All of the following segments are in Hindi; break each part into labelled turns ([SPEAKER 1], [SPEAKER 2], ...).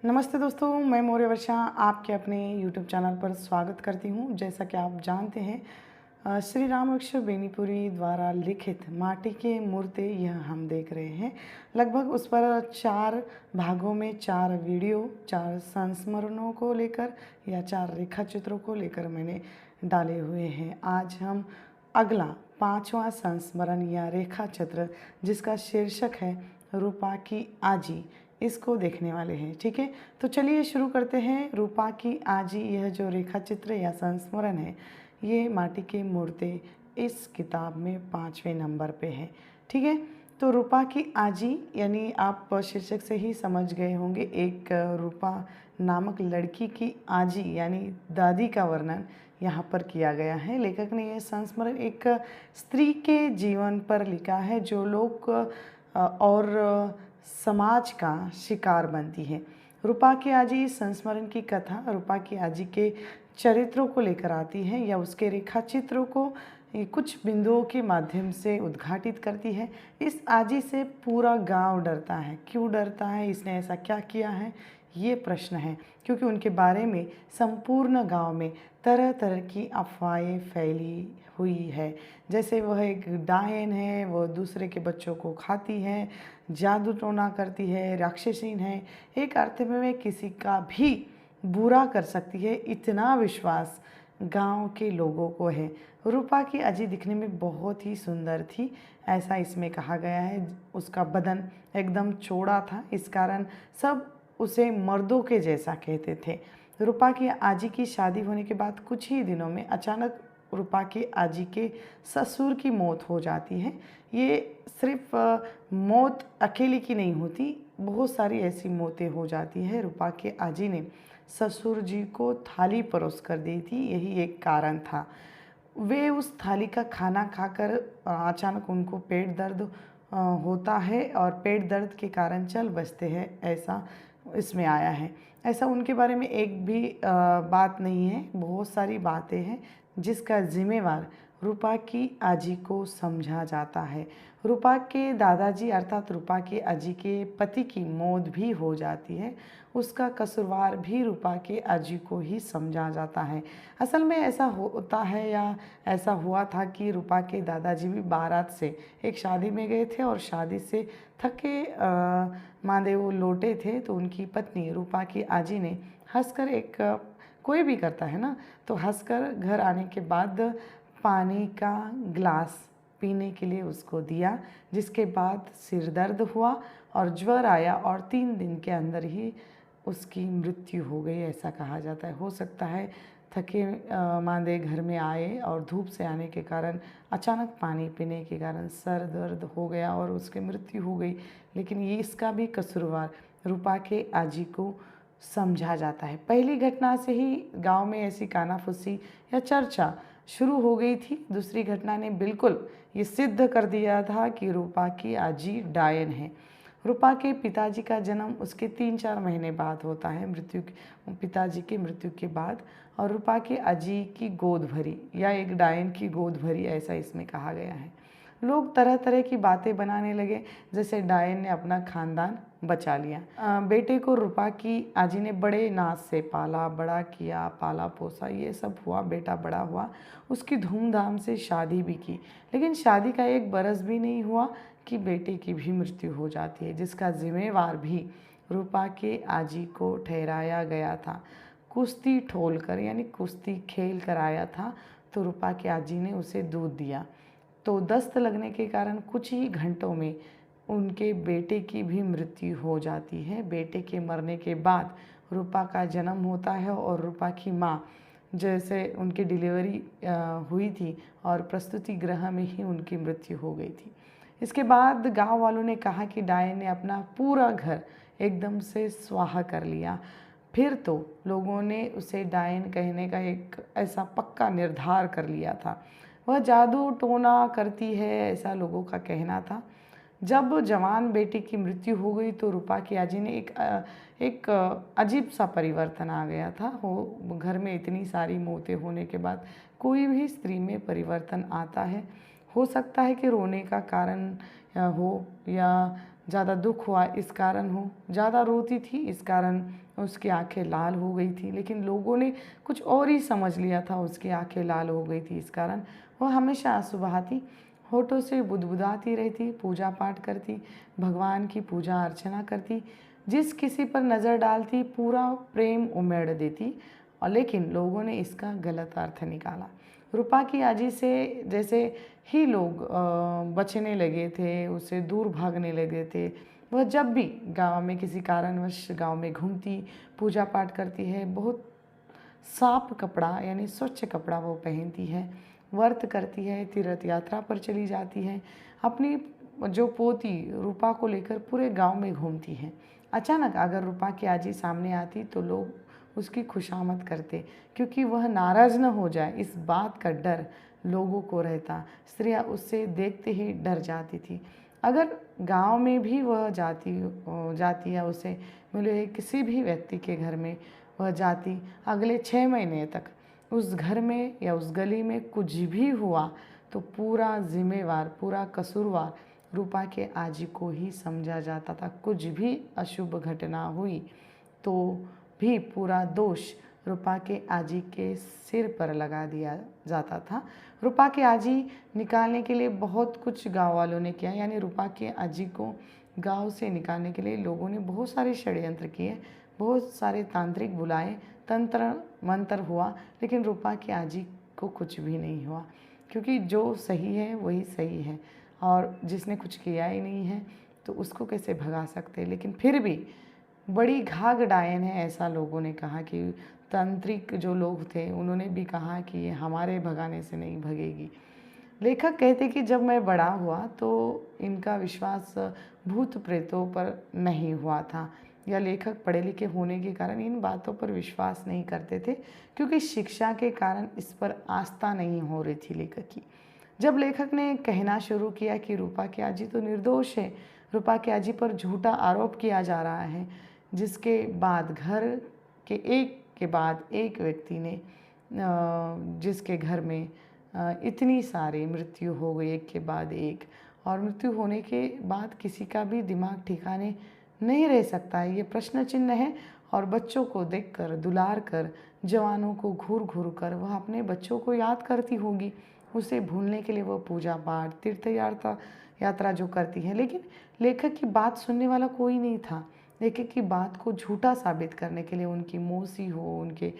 [SPEAKER 1] नमस्ते दोस्तों, मैं मौर्य वर्षा आपके अपने YouTube चैनल पर स्वागत करती हूँ। जैसा कि आप जानते हैं, श्री रामवृक्ष बेनीपुरी द्वारा लिखित माटी के मूर्ति यह हम देख रहे हैं। लगभग उस पर 4 भागों में 4 वीडियो, 4 संस्मरणों को लेकर या 4 रेखा चित्रों को लेकर मैंने डाले हुए हैं। आज हम अगला 5वां संस्मरण या रेखा चित्र, जिसका शीर्षक है रूपा की आजी, इसको देखने वाले हैं। ठीक है, तो चलिए शुरू करते हैं। रूपा की आजी, यह जो रेखा चित्र या संस्मरण है, ये माटी की मूर्ति इस किताब में 5वें नंबर पे है। ठीक है, तो रूपा की आजी यानी आप शीर्षक से ही समझ गए होंगे, एक रूपा नामक लड़की की आजी यानी दादी का वर्णन यहाँ पर किया गया है। लेखक ने यह संस्मरण एक स्त्री के जीवन पर लिखा है जो लोग और समाज का शिकार बनती है। रूपा की आजी संस्मरण की कथा रूपा की आजी के चरित्रों को लेकर आती है या उसके रेखा चित्रों को कुछ बिंदुओं के माध्यम से उद्घाटित करती है। इस आजी से पूरा गांव डरता है। क्यों डरता है, इसने ऐसा क्या किया है, ये प्रश्न है, क्योंकि उनके बारे में संपूर्ण गांव में तरह तरह की अफवाहें फैली हुई है। जैसे वह एक डायन है, वह दूसरे के बच्चों को खाती है, जादू टोना करती है, राक्षसीन है, एक अर्थ में वह किसी का भी बुरा कर सकती है, इतना विश्वास गांव के लोगों को है। रूपा की आजी दिखने में बहुत ही सुंदर थी, ऐसा इसमें कहा गया है। उसका बदन एकदम चौड़ा था, इस कारण सब उसे मर्दों के जैसा कहते थे। रूपा की आजी की शादी होने के बाद कुछ ही दिनों में अचानक रूपा की आजी के ससुर की मौत हो जाती है। ये सिर्फ मौत अकेली की नहीं होती, बहुत सारी ऐसी मौतें हो जाती है। रूपा के आजी ने ससुर जी को थाली परोस कर दी थी, यही एक कारण था। वे उस थाली का खाना खाकर अचानक उनको पेट दर्द होता है और पेट दर्द के कारण चल बसते हैं, ऐसा इसमें आया है। ऐसा उनके बारे में एक भी बात नहीं है, बहुत सारी बातें हैं जिसका जिम्मेवार रूपा की आजी को समझा जाता है। रूपा के दादाजी अर्थात रूपा की आजी के पति की मौत भी हो जाती है, उसका कसूरवार भी रूपा के आजी को ही समझा जाता है। असल में ऐसा होता है या ऐसा हुआ था कि रूपा के दादाजी भी बारात से एक शादी में गए थे और शादी से थके मांदे वो लौटे थे, तो उनकी पत्नी रूपा की आजी ने हंसकर एक कोई भी करता है ना, तो हंसकर घर आने के बाद पानी का ग्लास पीने के लिए उसको दिया, जिसके बाद सिर दर्द हुआ और ज्वर आया और 3 दिन के अंदर ही उसकी मृत्यु हो गई, ऐसा कहा जाता है। हो सकता है थके मांदे घर में आए और धूप से आने के कारण अचानक पानी पीने के कारण सर दर्द हो गया और उसकी मृत्यु हो गई, लेकिन ये इसका भी कसूरवार रूपा के आजी को समझा जाता है। पहली घटना से ही गांव में ऐसी कानाफूसी या चर्चा शुरू हो गई थी। दूसरी घटना ने बिल्कुल ये सिद्ध कर दिया था कि रूपा की आजी डायन है। रूपा के पिताजी का जन्म उसके 3-4 महीने बाद होता है, पिताजी की मृत्यु के बाद, और रूपा की आजी की गोद भरी या एक डायन की गोद भरी, ऐसा इसमें कहा गया है। लोग तरह तरह की बातें बनाने लगे, जैसे डायन ने अपना खानदान बचा लिया। बेटे को रूपा की आजी ने बड़े नाज से पाला बड़ा किया, पाला पोसा, ये सब हुआ, बेटा बड़ा हुआ, उसकी धूमधाम से शादी भी की, लेकिन शादी का 1 बरस भी नहीं हुआ कि बेटे की भी मृत्यु हो जाती है, जिसका जिम्मेवार भी रूपा के आजी को ठहराया गया था। कुश्ती ठोल कर यानी कुश्ती खेल कर आया था, तो रूपा की आजी ने उसे दूध दिया, तो दस्त लगने के कारण कुछ ही घंटों में उनके बेटे की भी मृत्यु हो जाती है। बेटे के मरने के बाद रूपा का जन्म होता है और रूपा की माँ, जैसे उनकी डिलीवरी हुई थी और प्रसूति गृह में ही उनकी मृत्यु हो गई थी। इसके बाद गांव वालों ने कहा कि डायन ने अपना पूरा घर एकदम से स्वाहा कर लिया। फिर तो लोगों ने उसे डायन कहने का एक ऐसा पक्का निर्धार कर लिया था। वह जादू टोना करती है, ऐसा लोगों का कहना था। जब जवान बेटे की मृत्यु हो गई तो रूपा की आजी ने एक अजीब सा परिवर्तन आ गया था। वो घर में इतनी सारी मौतें होने के बाद कोई भी स्त्री में परिवर्तन आता है, हो सकता है कि रोने का कारण हो या ज़्यादा दुख हुआ इस कारण हो, ज़्यादा रोती थी इस कारण उसकी आंखें लाल हो गई थी। लेकिन लोगों ने कुछ और ही समझ लिया था, उसकी आंखें लाल हो गई थी इस कारण। वह हमेशा आंसू बहाती, होठों से बुदबुदाती रहती, पूजा पाठ करती, भगवान की पूजा अर्चना करती, जिस किसी पर नज़र डालती पूरा प्रेम उमेड़ देती। और लेकिन लोगों ने इसका गलत अर्थ निकाला। रूपा की आजी से जैसे ही लोग बचने लगे थे, उससे दूर भागने लगे थे। वह जब भी गांव में किसी कारणवश गांव में घूमती, पूजा पाठ करती है, बहुत साफ कपड़ा यानी स्वच्छ कपड़ा वो पहनती है, व्रत करती है, तीर्थ यात्रा पर चली जाती है, अपनी जो पोती रूपा को लेकर पूरे गांव में घूमती है। अचानक अगर रूपा की आजी सामने आती तो लोग उसकी खुशामद करते, क्योंकि वह नाराज़ न हो जाए इस बात का डर लोगों को रहता। स्त्रियां उससे देखते ही डर जाती थी। अगर गांव में भी वह जाती या उसे मिले किसी भी व्यक्ति के घर में वह जाती, अगले 6 महीने तक उस घर में या उस गली में कुछ भी हुआ तो पूरा जिम्मेवार, पूरा कसूरवार रूपा के आजी को ही समझा जाता था। कुछ भी अशुभ घटना हुई तो भी पूरा दोष रूपा के आजी के सिर पर लगा दिया जाता था। रूपा के आजी निकालने के लिए बहुत कुछ गांव वालों ने किया, यानी रूपा के आजी को गांव से निकालने के लिए लोगों ने बहुत सारे षड्यंत्र किए, बहुत सारे तांत्रिक बुलाए, तंत्र मंत्र हुआ, लेकिन रूपा की आजी को कुछ भी नहीं हुआ, क्योंकि जो सही है वही सही है और जिसने कुछ किया ही नहीं है तो उसको कैसे भगा सकते। लेकिन फिर भी बड़ी घाघ डायन है, ऐसा लोगों ने कहा कि तांत्रिक जो लोग थे उन्होंने भी कहा कि ये हमारे भगाने से नहीं भगेगी। लेखक कहते कि जब मैं बड़ा हुआ तो इनका विश्वास भूत प्रेतों पर नहीं हुआ था, या लेखक पढ़े लिखे होने के कारण इन बातों पर विश्वास नहीं करते थे, क्योंकि शिक्षा के कारण इस पर आस्था नहीं हो रही थी लेखक की। जब लेखक ने कहना शुरू किया कि रूपा की आजी तो निर्दोष है, रूपा की आजी पर झूठा आरोप किया जा रहा है, जिसके बाद घर के बाद एक व्यक्ति ने जिसके घर में इतनी सारी मृत्यु हो गई एक के बाद एक, और मृत्यु होने के बाद किसी का भी दिमाग ठिकाने नहीं रह सकता है, ये प्रश्न चिन्ह है। और बच्चों को देखकर, दुलार कर, जवानों को घूर घूर कर वह अपने बच्चों को याद करती होगी। उसे भूलने के लिए वह पूजा पाठ, तीर्थ यात्रा जो करती है। लेकिन लेखक की बात सुनने वाला कोई नहीं था। लेखक की बात को झूठा साबित करने के लिए उनकी मौसी हो, उनके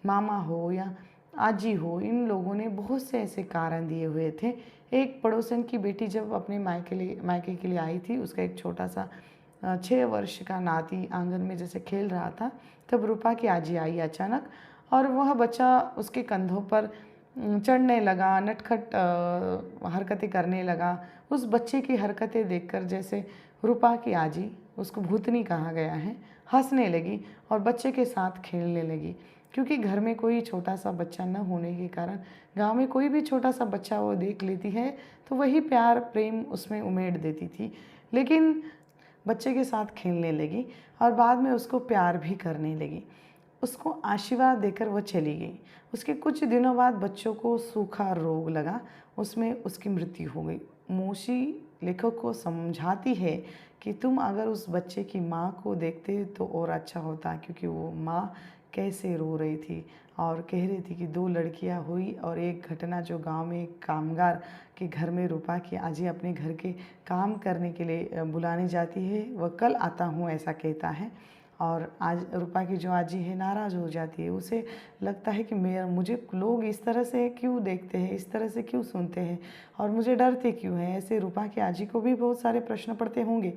[SPEAKER 1] मामा हो या आजी हो, इन लोगों ने बहुत से ऐसे कारण दिए हुए थे। एक पड़ोसन की बेटी जब अपने मायके के लिए आई थी, उसका एक छोटा सा 6 वर्ष का नाती आंगन में जैसे खेल रहा था, तब रूपा की आजी आई अचानक और वह बच्चा उसके कंधों पर चढ़ने लगा, नटखट हरकतें करने लगा। उस बच्चे की हरकतें देखकर जैसे रूपा की आजी, उसको भूतनी कहा गया है, हंसने लगी और बच्चे के साथ खेलने लगी। क्योंकि घर में कोई छोटा सा बच्चा न होने के कारण गांव में कोई भी छोटा सा बच्चा वो देख लेती है तो वही प्यार प्रेम उसमें उमेड़ देती थी। लेकिन बच्चे के साथ खेलने लगी और बाद में उसको प्यार भी करने लगी। उसको आशीर्वाद देकर वह चली गई। उसके कुछ दिनों बाद बच्चों को सूखा रोग लगा, उसमें उसकी मृत्यु हो गई। मौसी लेखक को समझाती है कि तुम अगर उस बच्चे की माँ को देखते तो और अच्छा होता, क्योंकि वो माँ कैसे रो रही थी और कह रही थी कि 2 लड़कियां हुई और एक घटना जो गांव में एक कामगार के घर में रूपा की आजी अपने घर के काम करने के लिए बुलाने जाती है, वह कल आता हूँ ऐसा कहता है। और आज रूपा की जो आजी है नाराज़ हो जाती है, उसे लगता है कि मुझे लोग इस तरह से क्यों देखते हैं, इस तरह से क्यों सुनते हैं और मुझे डरते क्यों हैं। ऐसे रूपा की आजी को भी बहुत सारे प्रश्न पड़ते होंगे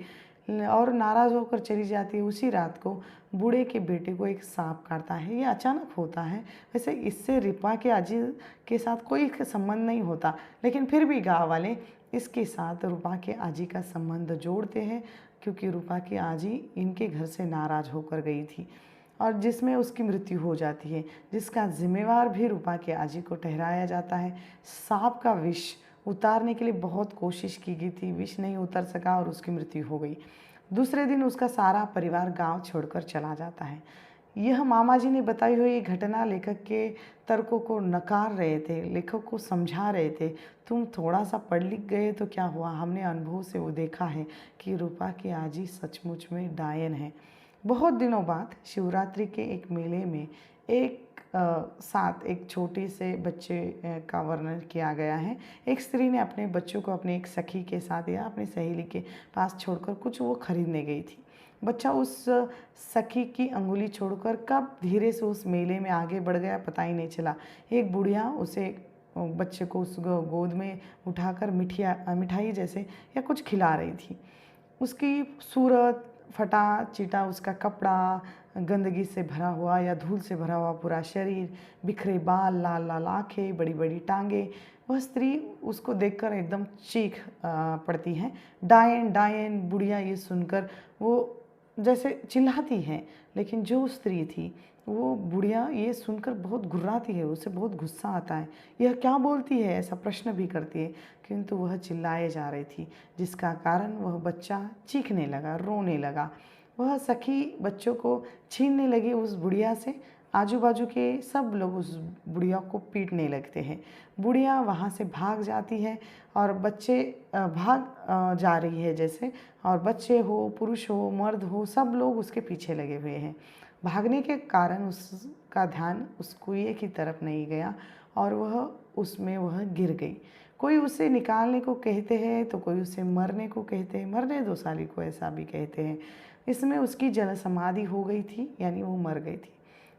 [SPEAKER 1] और नाराज़ होकर चली जाती है। उसी रात को बूढ़े के बेटे को एक सांप काटता है, ये अचानक होता है। वैसे इससे रूपा के आजी के साथ कोई संबंध नहीं होता, लेकिन फिर भी गाँव वाले इसके साथ रूपा के आजी का संबंध जोड़ते हैं, क्योंकि रूपा की आजी इनके घर से नाराज़ होकर गई थी और जिसमें उसकी मृत्यु हो जाती है, जिसका जिम्मेवार भी रूपा के आजी को ठहराया जाता है। सांप का विष उतारने के लिए बहुत कोशिश की गई थी, विष नहीं उतर सका और उसकी मृत्यु हो गई। दूसरे दिन उसका सारा परिवार गांव छोड़कर चला जाता है। यह मामा जी ने बताई हुई घटना लेखक के तर्कों को नकार रहे थे, लेखक को समझा रहे थे। तुम थोड़ा सा पढ़ लिख गए तो क्या हुआ, हमने अनुभव से वो देखा है कि रूपा की आजी सचमुच में डायन है। बहुत दिनों बाद शिवरात्रि के एक मेले में एक साथ एक छोटे से बच्चे का वर्णन किया गया है। एक स्त्री ने अपने बच्चों को अपने एक सखी के साथ या अपनी सहेली के पास छोड़कर कुछ वो खरीदने गई थी। बच्चा उस सखी की अंगुली छोड़कर कब धीरे से उस मेले में आगे बढ़ गया पता ही नहीं चला। एक बुढ़िया उसे बच्चे को उस गोद में उठाकर मिठाई जैसे या कुछ खिला रही थी। उसकी सूरत, फटा चिटा उसका कपड़ा, गंदगी से भरा हुआ या धूल से भरा हुआ पूरा शरीर, बिखरे बाल, लाल लाल आँखें, बड़ी बड़ी टांगें। वह स्त्री उसको देखकर एकदम चीख पड़ती है, डायन डायन। बुढ़िया ये सुनकर वो जैसे चिल्लाती है, लेकिन जो स्त्री थी वो बुढ़िया ये सुनकर बहुत घुर्राती है, उसे बहुत गुस्सा आता है। यह क्या बोलती है ऐसा प्रश्न भी करती है, किंतु वह चिल्लाए जा रही थी, जिसका कारण वह बच्चा चीखने लगा, रोने लगा। वह सखी बच्चों को छीनने लगी उस बुढ़िया से। आजू बाजू के सब लोग उस बुढ़िया को पीटने लगते हैं। बुढ़िया वहाँ से भाग जाती है और बच्चे भाग जा रही है जैसे, और बच्चे हो, पुरुष हो, मर्द हो, सब लोग उसके पीछे लगे हुए हैं। भागने के कारण उसका ध्यान उस कुएं की तरफ नहीं गया और वह गिर गई। कोई उसे निकालने को कहते हैं तो कोई उसे मरने को कहते हैं, मरने दो साली को ऐसा भी कहते हैं। इसमें उसकी जल समाधि हो गई थी, यानी वो मर गई थी।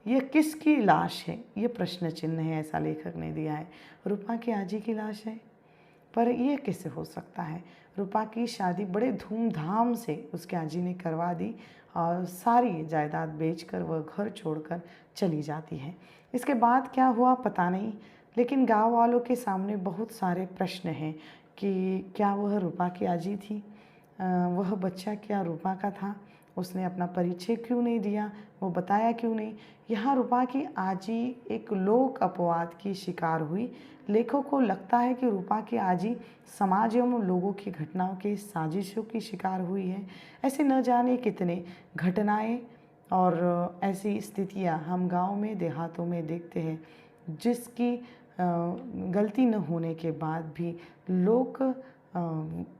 [SPEAKER 1] यह किसकी लाश है, ये प्रश्न चिन्ह है, ऐसा लेखक ने दिया है। रूपा की आजी की लाश है, पर यह कैसे हो सकता है। रूपा की शादी बड़े धूमधाम से उसके आजी ने करवा दी और सारी जायदाद बेचकर वह घर छोड़कर चली जाती है। इसके बाद क्या हुआ पता नहीं, लेकिन गांव वालों के सामने बहुत सारे प्रश्न हैं कि क्या वह रूपा की आजी थी, वह बच्चा क्या रूपा का था, उसने अपना परिचय क्यों नहीं दिया, वो बताया क्यों नहीं। यहाँ रूपा की आजी एक लोक अपवाद की शिकार हुई। लेखकों को लगता है कि रूपा की आजी समाज एवं लोगों की घटनाओं की साजिशों की शिकार हुई है। ऐसे न जाने कितने घटनाएं और ऐसी स्थितियां हम गांव में, देहातों में देखते हैं, जिसकी गलती न होने के बाद भी लोक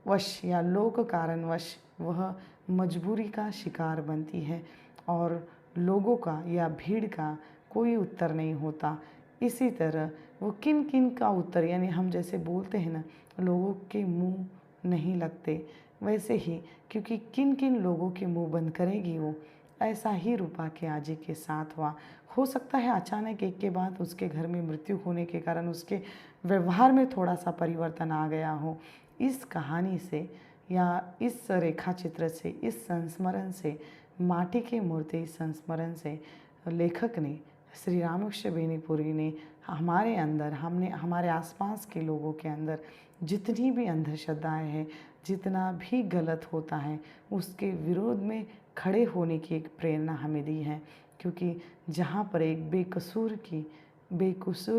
[SPEAKER 1] वश या लोक कारणवश वह मजबूरी का शिकार बनती है और लोगों का या भीड़ का कोई उत्तर नहीं होता। इसी तरह वो किन किन का उत्तर, यानी हम जैसे बोलते हैं ना, लोगों के मुंह नहीं लगते, वैसे ही क्योंकि किन किन लोगों के मुंह बंद करेगी वो, ऐसा ही रूपा के आजी के साथ हुआ। हो सकता है अचानक एक के बाद उसके घर में मृत्यु होने के कारण उसके व्यवहार में थोड़ा सा परिवर्तन आ गया हो। इस कहानी से या इस रेखा चित्र से, इस संस्मरण से, माटी के मूर्ति संस्मरण से लेखक ने, श्री रामकृष्ण बेनीपुरी ने हमारे अंदर, हमने हमारे आसपास के लोगों के अंदर जितनी भी अंधश्रद्धाएं हैं, जितना भी गलत होता है, उसके विरोध में खड़े होने की एक प्रेरणा हमें दी है। क्योंकि जहाँ पर एक बेकसूर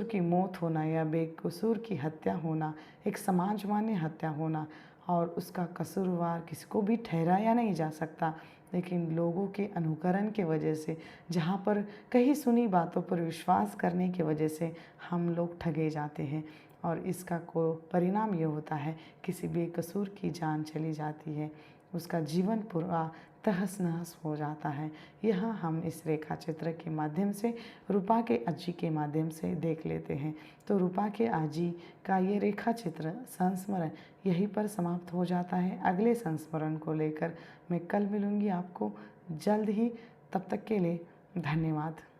[SPEAKER 1] की मौत होना या बेकसूर की हत्या होना, एक समाज मान्य हत्या होना, और उसका कसूरवार किसी को भी ठहराया नहीं जा सकता, लेकिन लोगों के अनुकरण के वजह से, जहाँ पर कहीं सुनी बातों पर विश्वास करने की वजह से हम लोग ठगे जाते हैं और इसका को परिणाम ये होता है किसी बेकसूर की जान चली जाती है, उसका जीवन पूरा तहस नहस हो जाता है। यह हम इस रेखा चित्र के माध्यम से, रूपा के आजी के माध्यम से देख लेते हैं। तो रूपा के आजी का ये रेखा चित्र संस्मरण यहीं पर समाप्त हो जाता है। अगले संस्मरण को लेकर मैं कल मिलूँगी आपको जल्द ही। तब तक के लिए धन्यवाद।